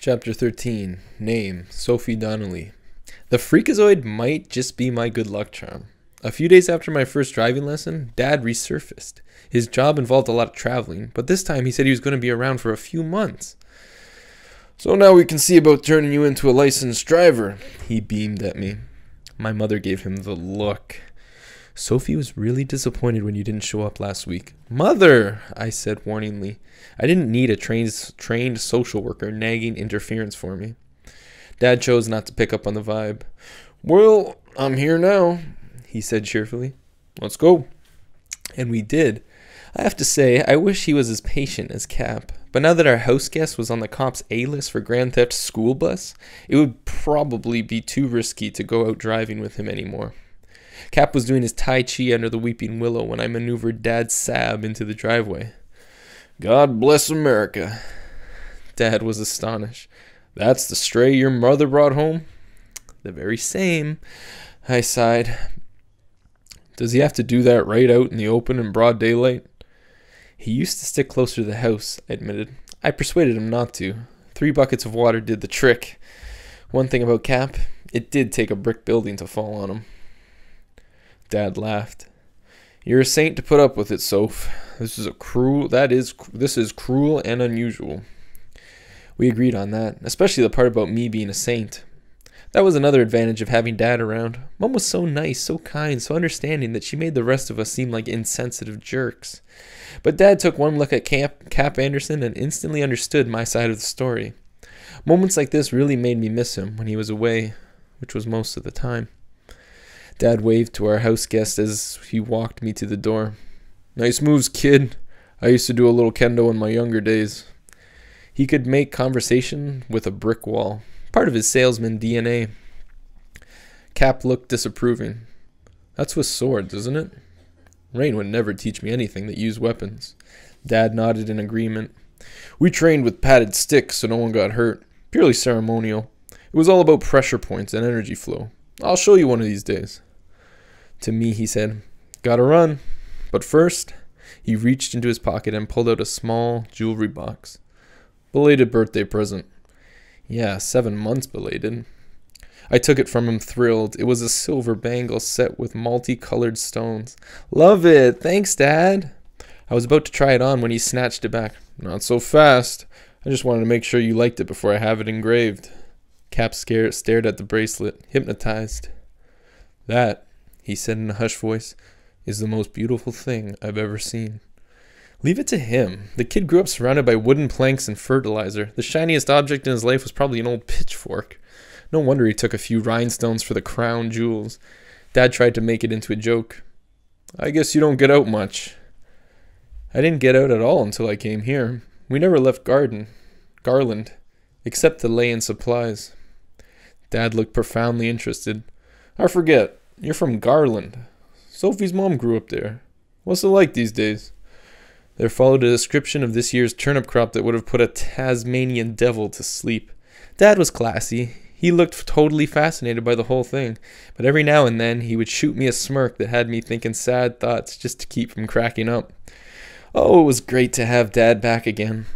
Chapter 13. Name, Sophie Donnelly. The freakazoid might just be my good luck charm. A few days after my first driving lesson, Dad resurfaced. His job involved a lot of traveling, but this time he said he was going to be around for a few months. "So now we can see about turning you into a licensed driver," he beamed at me. My mother gave him the look. "Sophie was really disappointed when you didn't show up last week." "Mother," I said warningly. I didn't need a trained social worker nagging interference for me. Dad chose not to pick up on the vibe. "Well, I'm here now," he said cheerfully. "Let's go." And we did. I have to say, I wish he was as patient as Cap. But now that our house guest was on the cops' A-list for Grand Theft School Bus, it would probably be too risky to go out driving with him anymore. Cap was doing his Tai Chi under the weeping willow when I maneuvered Dad's Saab into the driveway. "God bless America." Dad was astonished. "That's the stray your mother brought home?" "The very same," I sighed. "Does he have to do that right out in the open in broad daylight?" "He used to stick closer to the house," I admitted. I persuaded him not to. 3 buckets of water did the trick. One thing about Cap, it did take a brick building to fall on him. Dad laughed. "You're a saint to put up with it, Soph. This is cruel and unusual." We agreed on that, especially the part about me being a saint. That was another advantage of having Dad around. Mom was so nice, so kind, so understanding that she made the rest of us seem like insensitive jerks. But Dad took one look at Cap Anderson and instantly understood my side of the story. Moments like this really made me miss him when he was away, which was most of the time. Dad waved to our house guest as he walked me to the door. "Nice moves, kid. I used to do a little kendo in my younger days." He could make conversation with a brick wall, part of his salesman DNA. Cap looked disapproving. "That's with swords, isn't it?" "Rain would never teach me anything that used weapons." Dad nodded in agreement. "We trained with padded sticks so no one got hurt. Purely ceremonial. It was all about pressure points and energy flow. I'll show you one of these days." To me, he said, "Gotta run. But first," he reached into his pocket and pulled out a small jewelry box. "Belated birthday present." Yeah, 7 months belated. I took it from him thrilled. It was a silver bangle set with multicolored stones. "Love it. Thanks, Dad." I was about to try it on when he snatched it back. "Not so fast. I just wanted to make sure you liked it before I have it engraved." Cap stared at the bracelet, hypnotized. "That," he said in a hushed voice, "is the most beautiful thing I've ever seen." Leave it to him. The kid grew up surrounded by wooden planks and fertilizer. The shiniest object in his life was probably an old pitchfork. No wonder he took a few rhinestones for the crown jewels. Dad tried to make it into a joke. "I guess you don't get out much." I didn't get out at all until I came here. We never left Garland, except to lay in supplies. Dad looked profoundly interested. "I forget, you're from Garland. Sophie's mom grew up there. What's it like these days?" There followed a description of this year's turnip crop that would have put a Tasmanian devil to sleep. Dad was classy. He looked totally fascinated by the whole thing, but every now and then he would shoot me a smirk that had me thinking sad thoughts just to keep from cracking up. Oh, it was great to have Dad back again.